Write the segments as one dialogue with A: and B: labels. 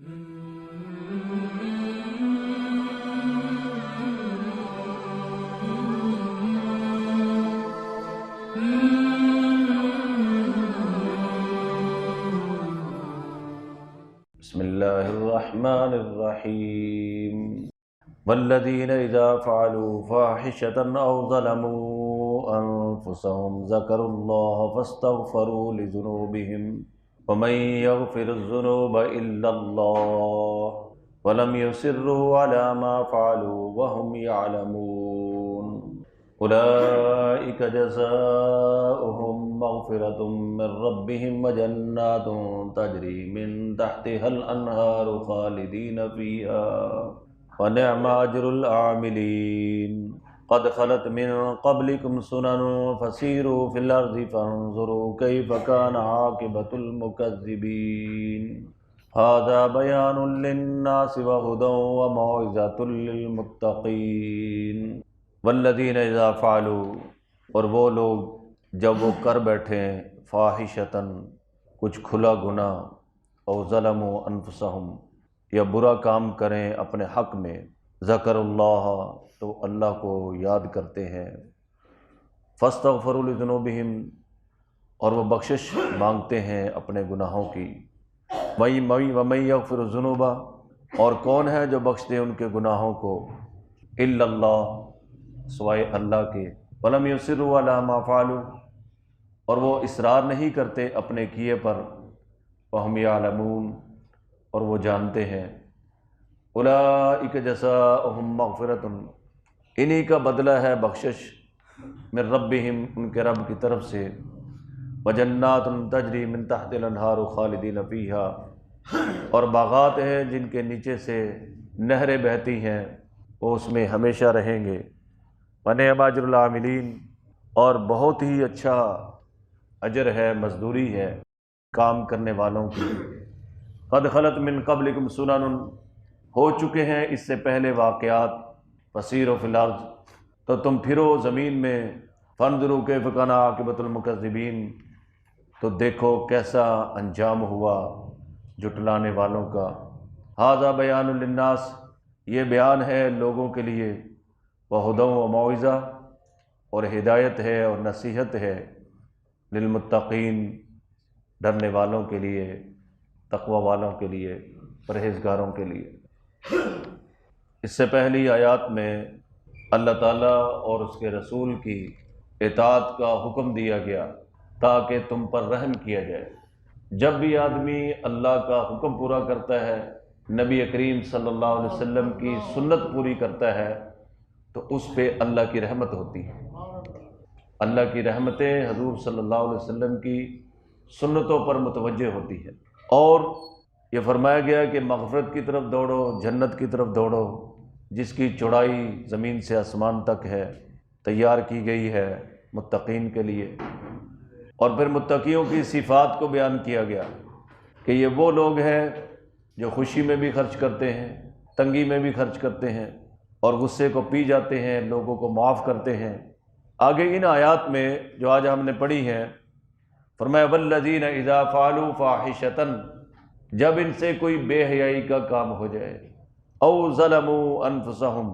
A: بسم اللہ الرحمن الرحیم والذین اذا فعلوا فاحشة او ظلموا انفسهم ذکروا اللہ فاستغفروا لذنوبهم ومن یغفر الذنوب الا اللہ ولم يصروا على ما فعلوا وهم يعلمون اولئک جزاؤہم مغفرۃ من ربهم وجنات تجری من تحتها الانہار خالدین فیہا ونعم اجر العاملین قد خلت من قبلکم سنن فسیروا فی الارض فانظروا کیف کان عاقبۃ المکذبین ھذا بیان للناس وہدی وموعظۃ للمتقین والذین اذا فعلوا، اور وہ لوگ جب وہ کر بیٹھیں فاحشتاً کچھ کھلا گناہ، او ظلموا انفسہم یا برا کام کریں اپنے حق میں، ذکر اللہ تو اللہ کو یاد کرتے ہیں، فاستغفروا لذنوبہم اور وہ بخشش مانگتے ہیں اپنے گناہوں کی، ومن یغفر الذنوب اور کون ہے جو بخش دے ان کے گناہوں کو، الا اللہ سوائے اللہ کے، ولم یصروا علی ما فعلوا اور وہ اصرار نہیں کرتے اپنے کیے پر، وہم یعلمون اور وہ جانتے ہیں، اولئک جزاؤہم مغفرۃ انہی کا بدلہ ہے بخشش، من ربہم ان کے رب کی طرف سے، وجنات تجری من تحت الانہار خالدین فیہا اور باغات ہیں جن کے نیچے سے نہریں بہتی ہیں، وہ اس میں ہمیشہ رہیں گے، ونعم اجر العاملین اور بہت ہی اچھا اجر ہے، مزدوری ہے کام کرنے والوں کی، قد خلت من قبلکم سنن ہو چکے ہیں اس سے پہلے واقعات، فسیروا فی الارض تو تم پھرو زمین میں، فانظروا کیف کان عاقبۃ المکذبین تو دیکھو کیسا انجام ہوا جھٹلانے والوں کا، ھذا بیان للناس یہ بیان ہے لوگوں کے لیے، وہدی و موعظہ اور ہدایت ہے اور نصیحت ہے، للمتقین ڈرنے والوں کے لیے، تقوی والوں کے لیے، پرہیزگاروں کے لیے۔ اس سے پہلی آیات میں اللہ تعالیٰ اور اس کے رسول کی اطاعت کا حکم دیا گیا تاکہ تم پر رحم کیا جائے۔ جب بھی آدمی اللہ کا حکم پورا کرتا ہے، نبی کریم صلی اللہ علیہ وسلم کی سنت پوری کرتا ہے تو اس پہ اللہ کی رحمت ہوتی ہے۔ اللہ کی رحمتیں حضور صلی اللہ علیہ وسلم کی سنتوں پر متوجہ ہوتی ہے، اور یہ فرمایا گیا کہ مغفرت کی طرف دوڑو، جنت کی طرف دوڑو جس کی چوڑائی زمین سے آسمان تک ہے، تیار کی گئی ہے متقین کے لیے۔ اور پھر متقیوں کی صفات کو بیان کیا گیا کہ یہ وہ لوگ ہیں جو خوشی میں بھی خرچ کرتے ہیں، تنگی میں بھی خرچ کرتے ہیں، اور غصے کو پی جاتے ہیں، لوگوں کو معاف کرتے ہیں۔ آگے ان آیات میں جو آج ہم نے پڑھی ہیں فرمایا والذین اذا فعلوا فاحشۃ جب ان سے کوئی بے حیائی کا کام ہو جائے، او ظلموا انفسہم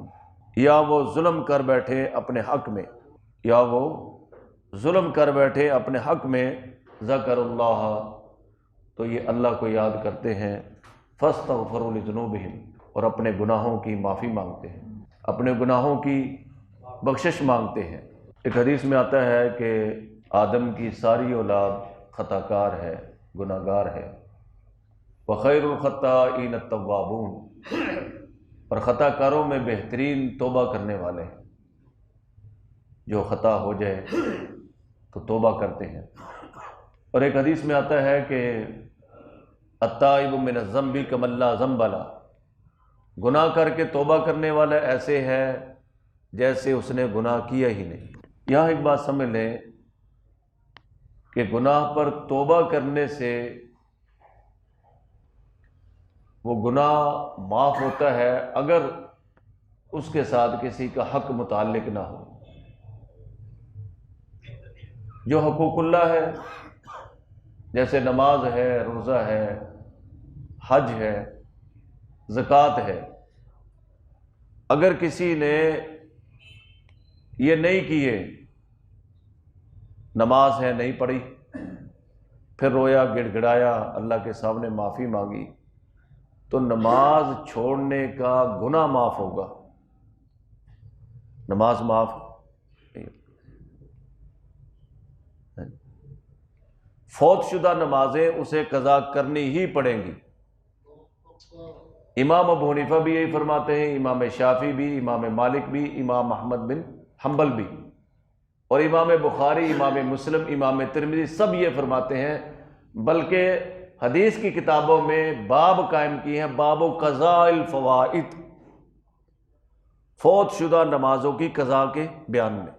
A: یا وہ ظلم کر بیٹھے اپنے حق میں، یا وہ ظلم کر بیٹھے اپنے حق میں، ذکر اللہ تو یہ اللہ کو یاد کرتے ہیں، فاستغفروا لذنوبہم اور اپنے گناہوں کی معافی مانگتے ہیں، اپنے گناہوں کی بخشش مانگتے ہیں۔ ایک حدیث میں آتا ہے کہ آدم کی ساری اولاد خطا کار ہے، گناہ گار ہے، وخیر الخطائین التوابون اور خطا کاروں میں بہترین توبہ کرنے والے ہیں، جو خطا ہو جائے تو توبہ کرتے ہیں۔ اور ایک حدیث میں آتا ہے کہ التائب من الذنب کمن لا ذنب لہ گناہ کر کے توبہ کرنے والا ایسے ہے جیسے اس نے گناہ کیا ہی نہیں۔ یہاں ایک بات سمجھ لیں کہ گناہ پر توبہ کرنے سے وہ گناہ معاف ہوتا ہے اگر اس کے ساتھ کسی کا حق متعلق نہ ہو۔ جو حقوق اللہ ہے جیسے نماز ہے، روزہ ہے، حج ہے، زکوٰۃ ہے۔ اگر کسی نے یہ نہیں کیے، نماز ہے نہیں پڑھی، پھر رویا گڑ گڑایا، اللہ کے سامنے معافی مانگی، تو نماز چھوڑنے کا گناہ معاف ہوگا، نماز معاف نہیں۔ فوت شدہ نمازیں اسے قضا کرنی ہی پڑیں گی۔ امام ابو حنیفہ بھی یہی فرماتے ہیں، امام شافعی بھی، امام مالک بھی، امام احمد بن حنبل بھی، اور امام بخاری، امام مسلم، امام ترمذی سب یہ فرماتے ہیں، بلکہ حدیث کی کتابوں میں باب قائم کی ہیں، باب قضاء الفوائد، فوت شدہ نمازوں کی قضا کے بیان میں۔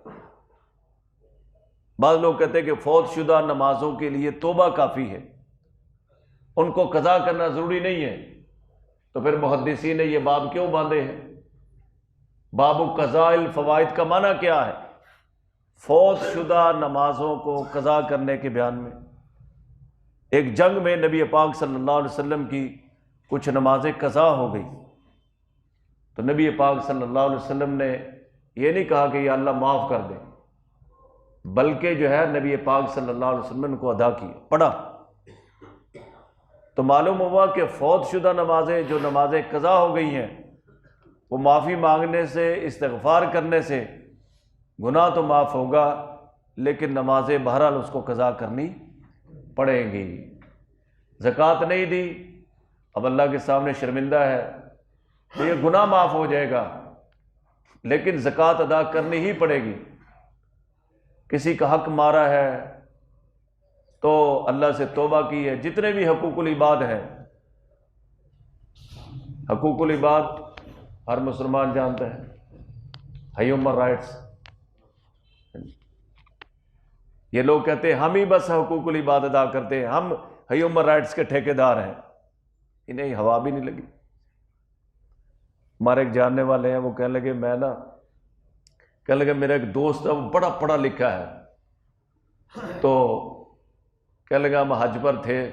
A: بعض لوگ کہتے ہیں کہ فوت شدہ نمازوں کے لیے توبہ کافی ہے، ان کو قضا کرنا ضروری نہیں ہے، تو پھر محدثین نے یہ باب کیوں باندھے ہیں؟ باب قضاء الفوائد کا معنی کیا ہے؟ فوت شدہ نمازوں کو قضا کرنے کے بیان میں۔ ایک جنگ میں نبی پاک صلی اللہ علیہ وسلم کی کچھ نمازیں قضا ہو گئی، تو نبی پاک صلی اللہ علیہ وسلم نے یہ نہیں کہا کہ یا اللہ معاف کر دے، بلکہ جو ہے نبی پاک صلی اللہ علیہ وسلم نے ان کو ادا کیا، پڑھا۔ تو معلوم ہوا کہ فوت شدہ نمازیں، جو نمازیں قضا ہو گئی ہیں، وہ معافی مانگنے سے، استغفار کرنے سے گناہ تو معاف ہوگا، لیکن نمازیں بہرحال اس کو قضا کرنی پڑیں گی۔ زکوٰۃ نہیں دی، اب اللہ کے سامنے شرمندہ ہے، تو یہ گناہ معاف ہو جائے گا، لیکن زکوٰۃ ادا کرنی ہی پڑے گی۔ کسی کا حق مارا ہے تو اللہ سے توبہ کی ہے۔ جتنے بھی حقوق العباد ہیں، حقوق العباد ہر مسلمان جانتا ہے، ہیومن رائٹس۔ یہ لوگ کہتے ہیں ہم ہی بس حقوق العباد ادا کرتے ہیں، ہم ہیومن رائٹس کے ٹھیکیدار ہیں، انہیں ہوا بھی نہیں لگی۔ ہمارے ایک جاننے والے ہیں، وہ کہنے لگے میرا ایک دوست ہے، وہ بڑا پڑھا لکھا ہے، تو کہنے لگا ہم حج پر تھے،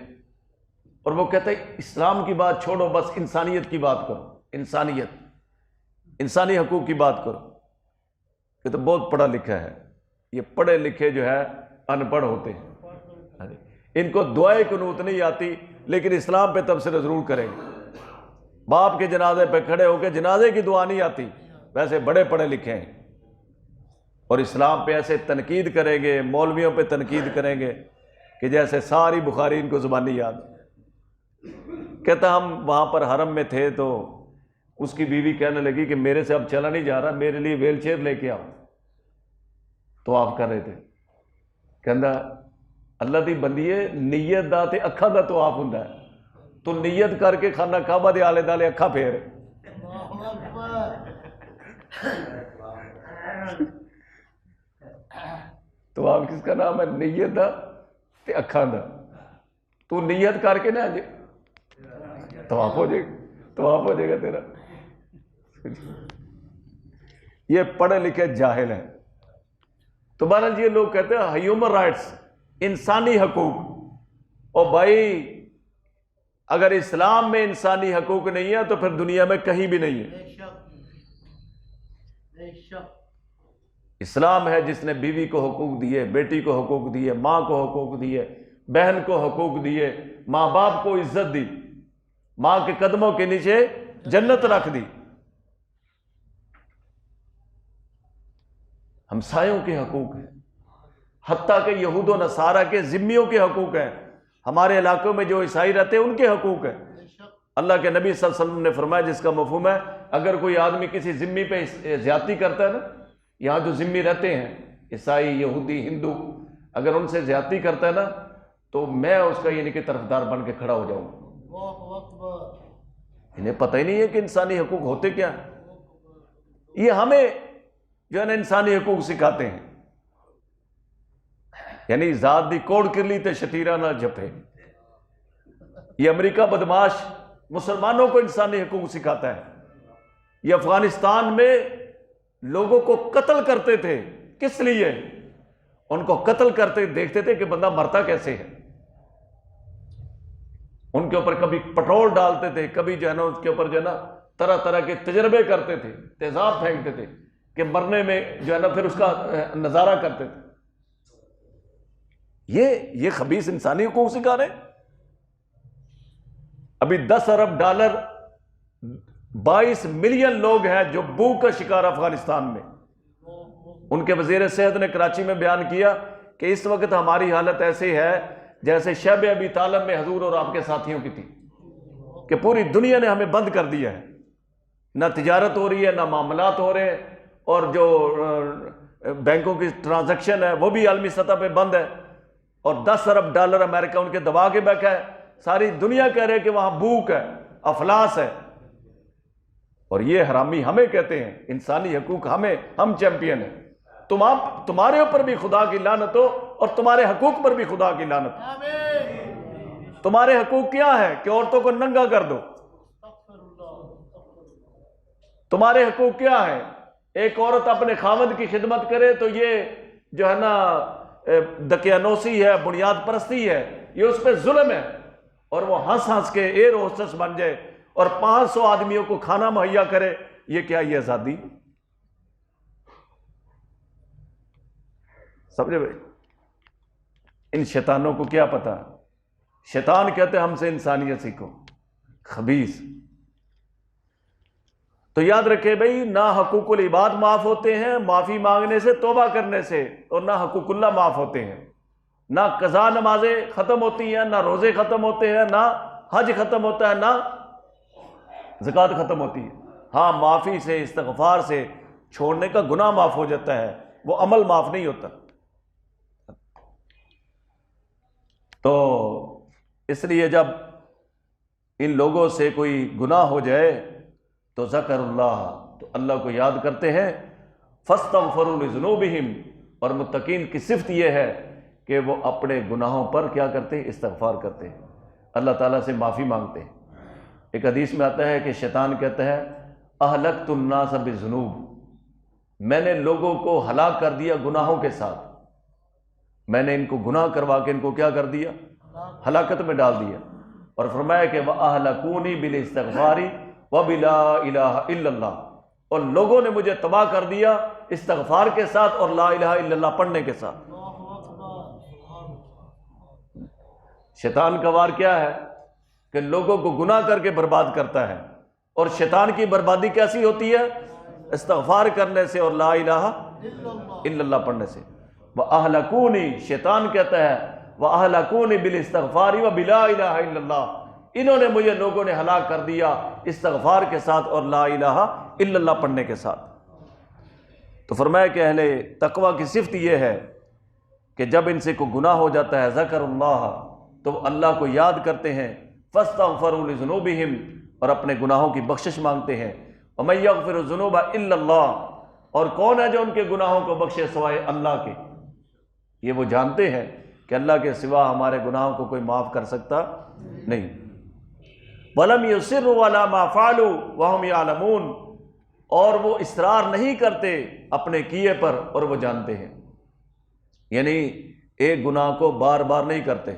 A: اور وہ کہتے ہیں اسلام کی بات چھوڑو، بس انسانیت کی بات کرو، انسانی حقوق کی بات کرو۔ یہ تو بہت پڑھا لکھا ہے، یہ پڑھے لکھے جو ہے ان پڑھ ہوتے ہیں، ان کو دعائے قنوت نہیں آتی، لیکن اسلام پہ تبصرہ ضرور کریں گے۔ باپ کے جنازے پہ کھڑے ہو کے جنازے کی دعا نہیں آتی، ویسے بڑے پڑھے لکھے ہیں، اور اسلام پہ ایسے تنقید کریں گے، مولویوں پہ تنقید کریں گے کہ جیسے ساری بخاری ان کو زبانی یاد۔ کہتا ہم وہاں پر حرم میں تھے، تو اس کی بیوی کہنے لگی کہ میرے سے اب چلا نہیں جا رہا، میرے لیے ویل چیئر لے کے آؤ۔ طواف کر رہے تھے، کہندا اللہ دی بندیے نیت دا تے اکھاں دا طواف ہوندا ہے، تو نیت کر کے خانہ کعبہ دے آلے دالے اکھاں پھیر۔ طواف کس کا نام ہے؟ نیت دا تے اکھاں دا۔ تو نیت کر کے نہ طواف ہو جائے گا تیرا۔ یہ پڑھے لکھے جاہل ہیں۔ تو بہرحال یہ لوگ کہتے ہیں ہیومن رائٹس، انسانی حقوق۔ اور بھائی اگر اسلام میں انسانی حقوق نہیں ہے تو پھر دنیا میں کہیں بھی نہیں ہے۔ اسلام ہے جس نے بیوی کو حقوق دیے، بیٹی کو حقوق دیے، ماں کو حقوق دیے، بہن کو حقوق دیے، ماں باپ کو عزت دی، ماں کے قدموں کے نیچے جنت رکھ دی۔ ہمسایوں کے حقوق ہیں، حتیٰ کہ یہود و نصارہ کے ذمیوں کے حقوق ہیں، ہمارے علاقوں میں جو عیسائی رہتے ہیں ان کے حقوق ہیں۔ اللہ کے نبی صلی اللہ علیہ وسلم نے فرمایا، جس کا مفہوم ہے اگر کوئی آدمی کسی ذمی پہ زیادتی کرتا ہے نا، یہاں جو ذمی رہتے ہیں عیسائی، یہودی، ہندو، اگر ان سے زیادتی کرتا ہے نا تو میں اس کا یعنی کہ طرفدار بن کے کھڑا ہو جاؤں گا۔ انہیں پتہ ہی نہیں ہے کہ انسانی حقوق ہوتے کیا ہیں۔ یہ ہمیں جو ہے نا انسانی حقوق سکھاتے ہیں، یعنی ذات دی کوڑ کرلی تے شتیرہ نہ جھپے۔ یہ امریکہ بدماش مسلمانوں کو انسانی حقوق سکھاتا ہے۔ یہ افغانستان میں لوگوں کو قتل کرتے تھے، کس لیے؟ ان کو قتل کرتے دیکھتے تھے کہ بندہ مرتا کیسے ہے، ان کے اوپر کبھی پٹرول ڈالتے تھے، کبھی جو ہے نا اس کے اوپر جو ہے نا طرح طرح کے تجربے کرتے تھے، تیزاب پھینکتے تھے کہ مرنے میں جو ہے نا پھر اس کا نظارہ کرتے تھے۔ یہ خبیث انسانی حقوق سکھا رہے ہیں۔ ابھی 10 ارب ڈالر 22 ملین لوگ ہیں جو بھوک کا شکار افغانستان میں۔ ان کے وزیر صحت نے کراچی میں بیان کیا کہ اس وقت ہماری حالت ایسی ہے جیسے شیب ابی طالب میں حضور اور آپ کے ساتھیوں کی تھی، کہ پوری دنیا نے ہمیں بند کر دیا ہے، نہ تجارت ہو رہی ہے، نہ معاملات ہو رہے ہیں، اور جو بینکوں کی ٹرانزیکشن ہے وہ بھی عالمی سطح پہ بند ہے، اور 10 ارب ڈالر امریکہ ان کے دبا کے بیٹھا ہے۔ ساری دنیا کہہ رہے کہ وہاں بھوک ہے، افلاس ہے، اور یہ حرامی ہمیں کہتے ہیں انسانی حقوق ہم چیمپئن ہیں۔ تمہارے اوپر بھی خدا کی لعنت ہو اور تمہارے حقوق پر بھی خدا کی لعنت ہو۔ تمہارے حقوق کیا ہے کہ عورتوں کو ننگا کر دو؟ تمہارے حقوق کیا ہے؟ ایک عورت اپنے خاوند کی خدمت کرے تو یہ جو ہے نا دقیانوسی ہے، بنیاد پرستی ہے، یہ اس پہ ظلم ہے، اور وہ ہنس ہنس کے ایئر ہوسٹس بن جائے اور 500 آدمیوں کو کھانا مہیا کرے، یہ کیا؟ یہ آزادی؟ سمجھے بھائی؟ ان شیطانوں کو کیا پتا؟ شیطان کہتے ہیں ہم سے انسانیت سیکھو، خبیث۔ تو یاد رکھے بھائی، نہ حقوق العباد معاف ہوتے ہیں معافی مانگنے سے، توبہ کرنے سے، اور نہ حقوق اللہ معاف ہوتے ہیں۔ نہ قضا نمازیں ختم ہوتی ہیں، نہ روزے ختم ہوتے ہیں، نہ حج ختم ہوتا ہے، نہ زکوٰۃ ختم ہوتی ہے۔ ہاں، معافی سے، استغفار سے چھوڑنے کا گناہ معاف ہو جاتا ہے، وہ عمل معاف نہیں ہوتا۔ تو اس لیے جب ان لوگوں سے کوئی گناہ ہو جائے تو ذکر اللہ، تو اللہ کو یاد کرتے ہیں، فاستغفروا لذنوبہم، اور متقین کی صفت یہ ہے کہ وہ اپنے گناہوں پر کیا کرتے ہیں؟ استغفار کرتے ہیں، اللہ تعالیٰ سے معافی مانگتے ہیں۔ ایک حدیث میں آتا ہے کہ شیطان کہتا ہے اہلکت الناس بالذنوب، میں نے لوگوں کو ہلاک کر دیا گناہوں کے ساتھ، میں نے ان کو گناہ کروا کے ان کو کیا کر دیا؟ ہلاکت میں ڈال دیا۔ اور فرمایا کہ وَأَهْلَكُونِي بِالِاسْتِغْفَارِ وَبِلَا إِلَٰهَ إِلَّا اللَّهُ، اور لوگوں نے مجھے تباہ کر دیا استغفار کے ساتھ اور لا الہ الا اللہ پڑھنے کے ساتھ۔ شیطان کا وار کیا ہے کہ لوگوں کو گناہ کر کے برباد کرتا ہے، اور شیطان کی بربادی کیسی ہوتی ہے؟ استغفار کرنے سے اور لا الہ الا اللہ پڑھنے سے۔ وَأَهْلَكُونِي، شیطان کہتا ہے وَأَهْلَكُونِي بِالِاسْتِغْفَارِ وَبِلَا إِلَٰهَ إِلَّا اللَّهُ، انہوں نے مجھے لوگوں نے ہلاک کر دیا استغفار کے ساتھ اور لا الہ الا اللہ پڑھنے کے ساتھ۔ تو فرمایا کہ اہل تقوی کی صفت یہ ہے کہ جب ان سے کوئی گناہ ہو جاتا ہے ذکر اللہ، تو وہ اللہ کو یاد کرتے ہیں، فاستغفروا لذنوبہم، اور اپنے گناہوں کی بخشش مانگتے ہیں۔ وَمَن يَغْفِرُ الذُّنُوبَ إِلَّا اللَّهُ، اور کون ہے جو ان کے گناہوں کو بخشے سوائے اللہ کے؟ یہ وہ جانتے ہیں کہ اللہ کے سوا ہمارے گناہوں کو کوئی معاف کر سکتا نہیں۔ وَلَمْ يُصِرُّوا عَلَىٰ مَا فَعَلُوا وَهُمْ يَعْلَمُونَ، اور وہ اصرار نہیں کرتے اپنے کیے پر اور وہ جانتے ہیں، یعنی ایک گناہ کو بار بار نہیں کرتے۔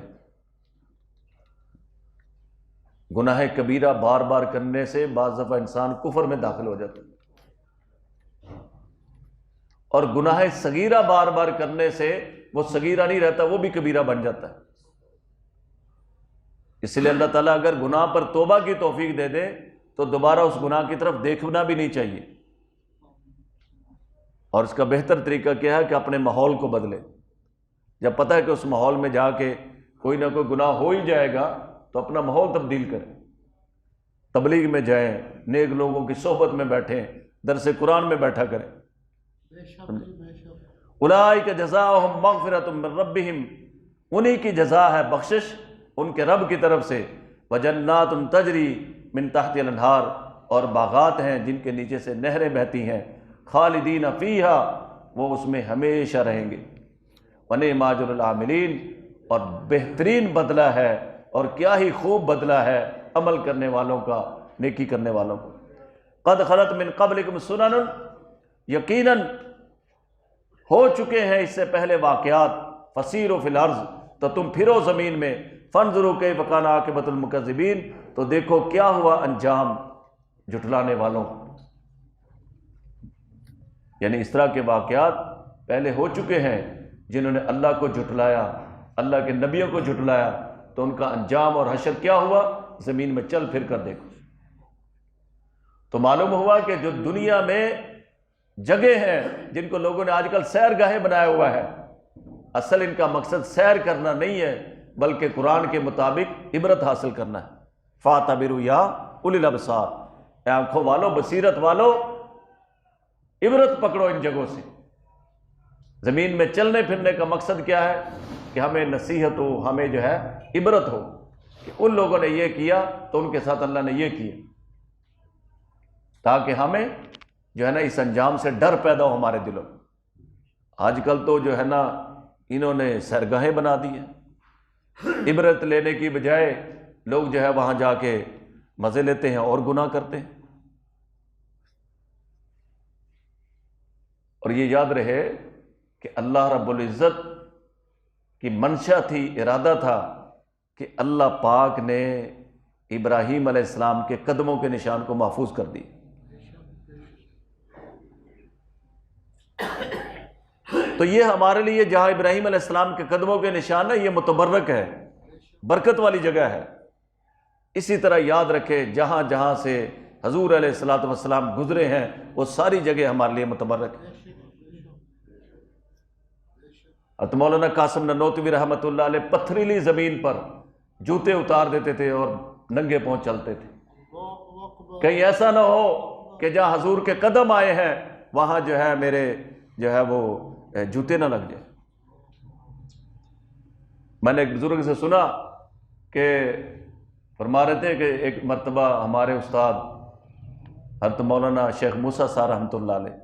A: گناہ کبیرہ بار بار کرنے سے بعض دفعہ انسان کفر میں داخل ہو جاتا ہے، اور گناہ صغیرہ بار بار کرنے سے وہ صغیرہ نہیں رہتا، وہ بھی کبیرہ بن جاتا ہے۔ اس لیے اللہ تعالیٰ اگر گناہ پر توبہ کی توفیق دے دے تو دوبارہ اس گناہ کی طرف دیکھنا بھی نہیں چاہیے، اور اس کا بہتر طریقہ کیا ہے کہ اپنے ماحول کو بدلے۔ جب پتہ ہے کہ اس ماحول میں جا کے کوئی نہ کوئی گناہ ہو ہی جائے گا تو اپنا ماحول تبدیل کریں، تبلیغ میں جائیں، نیک لوگوں کی صحبت میں بیٹھیں، درس قرآن میں بیٹھا کریں۔ اولئک جزاؤہم مغفرۃ من ربہم، انہی کی جزا ہے بخشش ان کے رب کی طرف سے، وجنات تجری من تحت الانہار، اور باغات ہیں جن کے نیچے سے نہریں بہتی ہیں، خالدین فیہا، وہ اس میں ہمیشہ رہیں گے، ونعم اجر العاملین، اور بہترین بدلہ ہے، اور کیا ہی خوب بدلہ ہے عمل کرنے والوں کا، نیکی کرنے والوں کو۔ قد خلت من قبلکم سنن، یقیناً ہو چکے ہیں اس سے پہلے واقعات، فسیروا فی الارض، تو تم پھرو زمین میں، فانظروا کیف کان عاقبۃ المکذبین، تو دیکھو کیا ہوا انجام جھٹلانے والوں کو۔ یعنی اس طرح کے واقعات پہلے ہو چکے ہیں، جنہوں نے اللہ کو جھٹلایا، اللہ کے نبیوں کو جھٹلایا، تو ان کا انجام اور حشر کیا ہوا، زمین میں چل پھر کر دیکھو۔ تو معلوم ہوا کہ جو دنیا میں جگہ ہیں جن کو لوگوں نے آج کل سیر گاہیں بنایا ہوا ہے، اصل ان کا مقصد سیر کرنا نہیں ہے، بلکہ قرآن کے مطابق عبرت حاصل کرنا ہے۔ فاعتبروا یا اولی الابصار، اے آنکھوں والو، بصیرت والو، عبرت پکڑو ان جگہوں سے۔ زمین میں چلنے پھرنے کا مقصد کیا ہے؟ کہ ہمیں نصیحت ہو، ہمیں جو ہے عبرت ہو کہ ان لوگوں نے یہ کیا تو ان کے ساتھ اللہ نے یہ کیا، تاکہ ہمیں جو ہے نا اس انجام سے ڈر پیدا ہو ہمارے دلوں میں۔ آج کل تو جو ہے نا انہوں نے سرگاہیں بنا دی ہیں، عبرت لینے کی بجائے لوگ جو ہے وہاں جا کے مزے لیتے ہیں اور گناہ کرتے ہیں۔ اور یہ یاد رہے کہ اللہ رب العزت کی منشا تھی، ارادہ تھا کہ اللہ پاک نے ابراہیم علیہ السلام کے قدموں کے نشان کو محفوظ کر دی۔ تو یہ ہمارے لیے جہاں ابراہیم علیہ السلام کے قدموں کے نشان ہے، یہ متبرک ہے، برکت والی جگہ ہے۔ اسی طرح یاد رکھے جہاں جہاں سے حضور علیہ الصلوۃ والسلام گزرے ہیں وہ ساری جگہ ہمارے لیے متبرک ہے۔ اور مولانا قاسم نانوتوی رحمۃ اللہ علیہ پتھریلی زمین پر جوتے اتار دیتے تھے اور ننگے پاؤں چلتے تھے، کہیں ایسا نہ ہو کہ جہاں حضور کے قدم آئے ہیں وہاں جو ہے میرے جو ہے وہ جوتے نہ لگ جائے۔ میں نے ایک بزرگ سے سنا کہ فرما رہے تھے کہ ایک مرتبہ ہمارے استاد حضرت مولانا شیخ موسیٰ صاحب رحمۃ اللہ علیہ،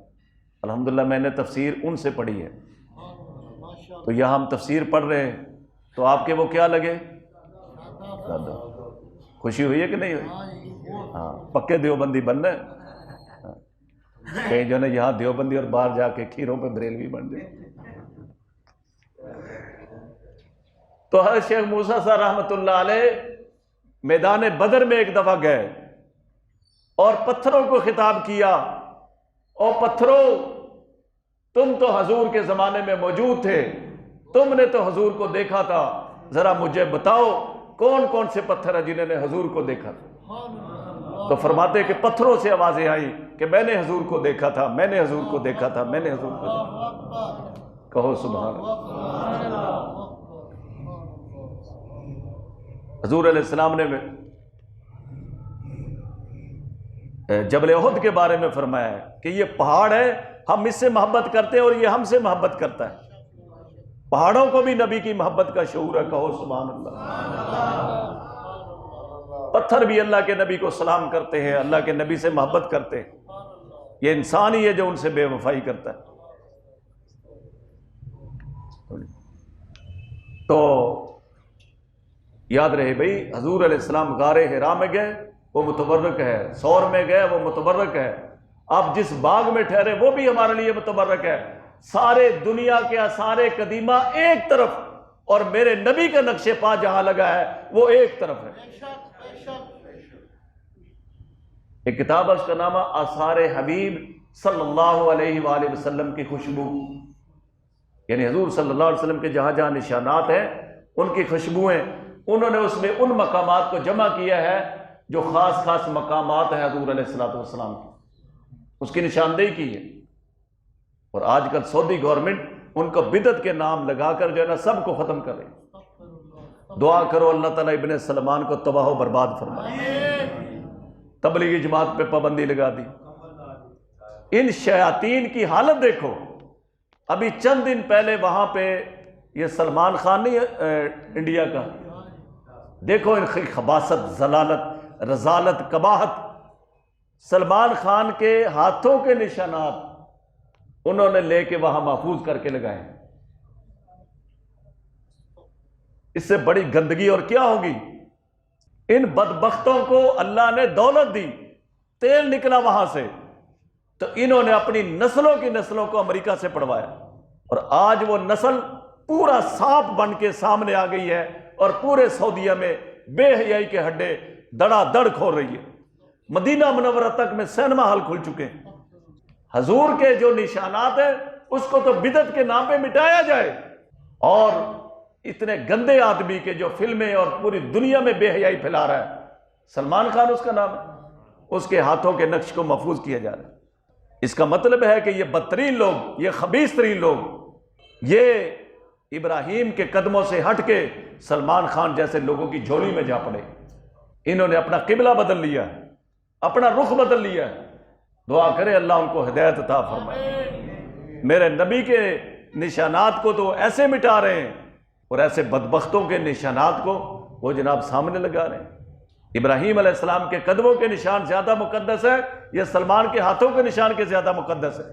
A: الحمدللہ میں نے تفسیر ان سے پڑھی ہے، تو یہاں ہم تفسیر پڑھ رہے ہیں تو آپ کے وہ کیا لگے؟ خوشی ہوئی ہے کہ نہیں ہوئی؟ ہاں، پکے دیوبندی بننا ہے، کہیں جو ہے یہاں دیوبندی اور باہر جا کے کھیروں پہ بریلوی بن جائے۔ تو حضرت شیخ موسیٰ صاحب رحمۃ اللہ علیہ میدان بدر میں ایک دفعہ گئے اور پتھروں کو خطاب کیا، اور پتھروں تم تو حضور کے زمانے میں موجود تھے، تم نے تو حضور کو دیکھا تھا، ذرا مجھے بتاؤ کون کون سے پتھر ہیں جنہوں نے حضور کو دیکھا تھا؟ تو فرماتے کہ پتھروں سے آوازیں آئی کہ میں نے حضور کو دیکھا تھا، میں نے حضور کو دیکھا تھا، میں نے حضور کو دیکھا تھا۔ کہو سبحان اللہ۔ حضور علیہ السلام نے جبل احد کے بارے میں فرمایا ہے کہ یہ پہاڑ ہے، ہم اس سے محبت کرتے ہیں اور یہ ہم سے محبت کرتا ہے۔ پہاڑوں کو بھی نبی کی محبت کا شعور ہے، کہو سبحان اللہ۔ پتھر بھی اللہ کے نبی کو سلام کرتے ہیں، اللہ کے نبی سے محبت کرتے ہیں۔ یہ انسان ہی ہے جو ان سے بے وفائی کرتا ہے۔ تو یاد رہے بھئی، حضور علیہ السلام غار حرا میں گئے، وہ متبرک ہے، سور میں گئے، وہ متبرک ہے، آپ جس باغ میں ٹھہرے وہ بھی ہمارے لیے متبرک ہے۔ سارے دنیا کے آثار قدیمہ ایک طرف اور میرے نبی کا نقش پا جہاں لگا ہے وہ ایک طرف ہے۔ ایک کتاب ہے، اس کا نام ہے آثار حبیب صلی اللہ علیہ وآلہ وسلم کی خوشبو، یعنی حضور صلی اللہ علیہ وسلم کے جہاں جہاں نشانات ہیں ان کی خوشبوئیں، انہوں نے اس میں ان مقامات کو جمع کیا ہے جو خاص خاص مقامات ہیں حضور علیہ السلام کی، اس کی نشاندہی کی ہے۔ اور آج کل سعودی گورنمنٹ ان کو بدعت کے نام لگا کر جو ہے نا سب کو ختم کر رہی۔ دعا کرو اللہ تعالیٰ ابن سلمان کو تباہ و برباد فرمائے، تبلیغی جماعت پہ پابندی لگا دی۔ ان شیاطین کی حالت دیکھو، ابھی چند دن پہلے وہاں پہ یہ سلمان خان نہیں انڈیا کا، دیکھو ان کی خباثت، ضلالت، رذالت، قباحت، سلمان خان کے ہاتھوں کے نشانات انہوں نے لے کے وہاں محفوظ کر کے لگائے۔ اس سے بڑی گندگی اور کیا ہوگی؟ ان بدبختوں کو اللہ نے دولت دی، تیل نکلا وہاں سے، تو انہوں نے اپنی نسلوں کی نسلوں کو امریکہ سے پڑھوایا، اور آج وہ نسل پورا سانپ بن کے سامنے آ گئی ہے، اور پورے سعودیہ میں بے حیائی کے ہڈے دڑا دڑ کھول رہی ہے۔ مدینہ منورہ تک میں سینما ہال کھل چکے ہیں۔ حضور کے جو نشانات ہیں اس کو تو بدعت کے نام پہ مٹایا جائے، اور اتنے گندے آدمی کے جو فلمیں اور پوری دنیا میں بے حیائی پھیلا رہا ہے، سلمان خان اس کا نام ہے، اس کے ہاتھوں کے نقش کو محفوظ کیا جا رہا ہے۔ اس کا مطلب ہے کہ یہ بدترین لوگ، یہ خبیث ترین لوگ، یہ ابراہیم کے قدموں سے ہٹ کے سلمان خان جیسے لوگوں کی جھولی میں جا پڑے۔ انہوں نے اپنا قبلہ بدل لیا ہے، اپنا رخ بدل لیا ہے۔ دعا کرے اللہ ان کو ہدایت عطا فرمائے۔ میرے نبی کے نشانات کو تو ایسے مٹا رہے ہیں، اور ایسے بدبختوں کے نشانات کو وہ جناب سامنے لگا رہے ہیں۔ ابراہیم علیہ السلام کے قدموں کے نشان زیادہ مقدس ہے یا سلمان کے ہاتھوں کے نشان کے زیادہ مقدس ہے؟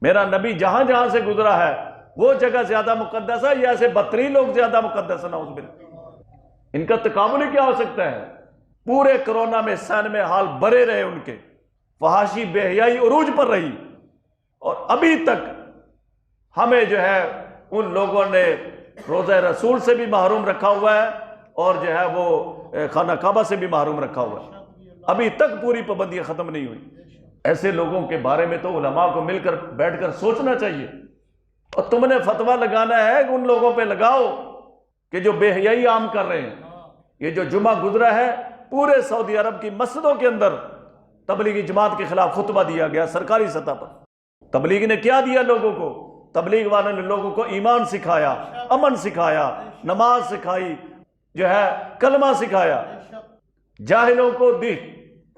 A: میرا نبی جہاں جہاں سے گزرا ہے وہ جگہ زیادہ مقدس ہے یا ایسے بدترین لوگ زیادہ مقدس ہے؟ نعوذ باللہ۔ ان کا تقابل ہی کیا ہو سکتا ہے؟ پورے کرونا میں سینما حال بھرے رہے، ان کے فحاشی بے حیائی عروج پر رہی، اور ابھی تک ہمیں جو ہے ان لوگوں نے روزہ رسول سے بھی محروم رکھا ہوا ہے، اور جو ہے وہ خانہ کعبہ سے بھی محروم رکھا ہوا ہے۔ ابھی تک پوری پابندیاں ختم نہیں ہوئی۔ ایسے لوگوں کے بارے میں تو علماء کو مل کر بیٹھ کر سوچنا چاہیے، اور تم نے فتویٰ لگانا ہے کہ ان لوگوں پہ لگاؤ کہ جو بے حیائی عام کر رہے ہیں۔ یہ جو جمعہ گزرا ہے پورے سعودی عرب کی مسجدوں کے اندر تبلیغی جماعت کے خلاف خطبہ دیا گیا سرکاری سطح پر۔ تبلیغ نے کیا دیا لوگوں کو؟ تبلیغ والوں نے لوگوں کو ایمان سکھایا، امن سکھایا، نماز سکھائی، جو ہے کلمہ سکھایا، جاہلوں کو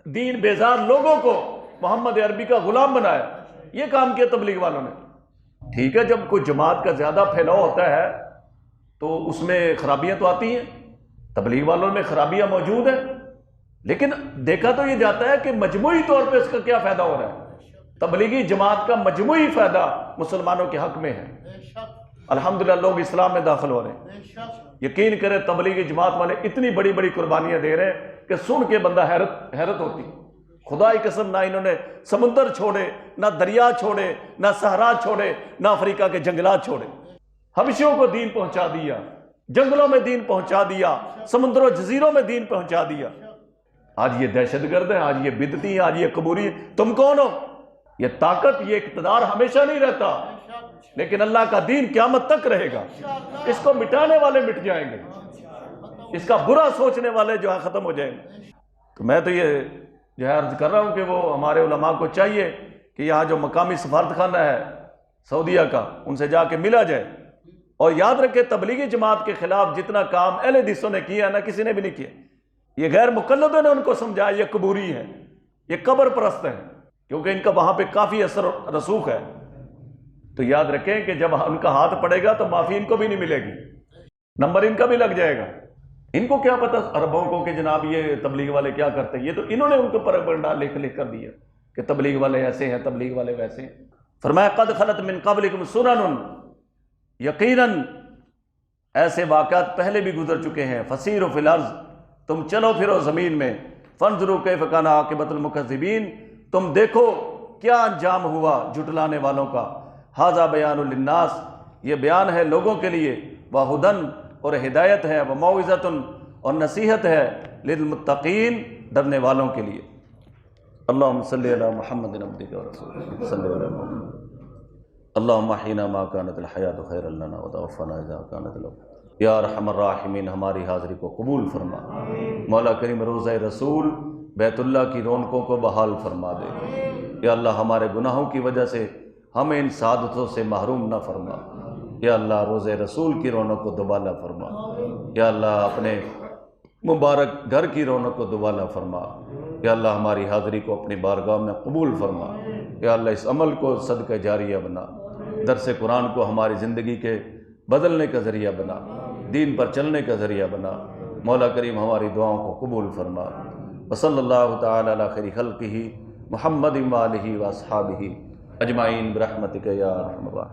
A: دین بیزار لوگوں کو محمد عربی کا غلام بنایا۔ یہ کام کیا تبلیغ والوں نے۔ ٹھیک ہے، جب کوئی جماعت کا زیادہ پھیلاؤ ہوتا ہے تو اس میں خرابیاں تو آتی ہیں، تبلیغ والوں میں خرابیاں موجود ہیں، لیکن دیکھا تو یہ جاتا ہے کہ مجموعی طور پہ اس کا کیا فائدہ ہو رہا ہے۔ تبلیغی جماعت کا مجموعی فائدہ مسلمانوں کے حق میں ہے۔ الحمدللہ لوگ اسلام میں داخل ہو رہے ہیں۔ یقین کرے تبلیغی جماعت والے اتنی بڑی بڑی قربانیاں دے رہے ہیں کہ سن کے بندہ حیرت ہوتی۔ خدا کی قسم، نہ انہوں نے سمندر چھوڑے، نہ دریا چھوڑے، نہ صحرا چھوڑے، نہ افریقہ کے جنگلات چھوڑے۔ حبشیوں کو دین پہنچا دیا، جنگلوں میں دین پہنچا دیا، سمندر و جزیروں میں دین پہنچا دیا۔ آج یہ دہشت گرد ہے، آج یہ بدعتی ہے، آج یہ قبوری ہے۔ تم کون ہو؟ یہ طاقت، یہ اقتدار ہمیشہ نہیں رہتا، لیکن اللہ کا دین قیامت تک رہے گا۔ اس کو مٹانے والے مٹ جائیں گے، اس کا برا سوچنے والے جو ہے ختم ہو جائیں گے۔ تو میں تو یہ جو ہے عرض کر رہا ہوں کہ وہ ہمارے علماء کو چاہیے کہ یہاں جو مقامی سفارت خانہ ہے سعودیہ کا، ان سے جا کے ملا جائے، اور یاد رکھے تبلیغی جماعت کے خلاف جتنا کام اہل حدیثوں نے کیا نا، کسی نے بھی نہیں کیا۔ یہ غیر مقلدوں نے ان کو سمجھایا یہ قبوری ہے، یہ قبر پرست ہے، کیونکہ ان کا وہاں پہ کافی اثر رسوخ ہے۔ تو یاد رکھیں کہ جب ان کا ہاتھ پڑے گا تو معافی ان کو بھی نہیں ملے گی، نمبر ان کا بھی لگ جائے گا۔ ان کو کیا پتا عربوں کو کہ جناب یہ تبلیغ والے کیا کرتے ہیں؟ یہ تو انہوں نے ان کو پروپیگنڈا لکھ کر دیا کہ تبلیغ والے ایسے ہیں، تبلیغ والے ویسے ہیں۔ فرمایا قد خلت من قبلکم سنن، یقیناً ایسے واقعات پہلے بھی گزر چکے ہیں۔ فسیروا فی الارض، تم چلو پھرو زمین میں۔ فانظروا کیف کان عاقبۃ المکذبین، تم دیکھو کیا انجام ہوا جھٹلانے والوں کا۔ ھذا بیان للناس، یہ بیان ہے لوگوں کے لیے، وہدن، اور ہدایت ہے، وموعظۃ، اور نصیحت ہے، للمتقین، ڈرنے والوں کے لیے۔ اللہم صلی علی محمد عبدک ورسولک صلی علی محمد۔ اللہم احینا ما کانت الحیاۃ خیرا لنا وتوفنا اذا کانت الوفاۃ۔ یا ارحم الراحمین، ہماری حاضری کو قبول فرما۔ مولا کریم روضہ رسول بیت اللہ کی رونقوں کو بحال فرما دے۔ یا اللہ ہمارے گناہوں کی وجہ سے ہمیں ان سعادتوں سے محروم نہ فرما۔ یا اللہ روضہ رسول کی رونق کو دوبالا فرما۔ یا اللہ اپنے مبارک گھر کی رونق کو دوبالا فرما۔ یا اللہ ہماری حاضری کو اپنی بارگاہ میں قبول فرما۔ یا اللہ اس عمل کو صدقہ جاریہ بنا، درس قرآن کو ہماری زندگی کے بدلنے کا ذریعہ بنا، دین پر چلنے کا ذریعہ بنا۔ مولا کریم ہماری دعاؤں کو قبول فرما۔ وصلی اللہ تعالی علی خیر خلقہ محمد وآلہ واصحابہ اجمعین برحمتک یا ارحم الراحمین۔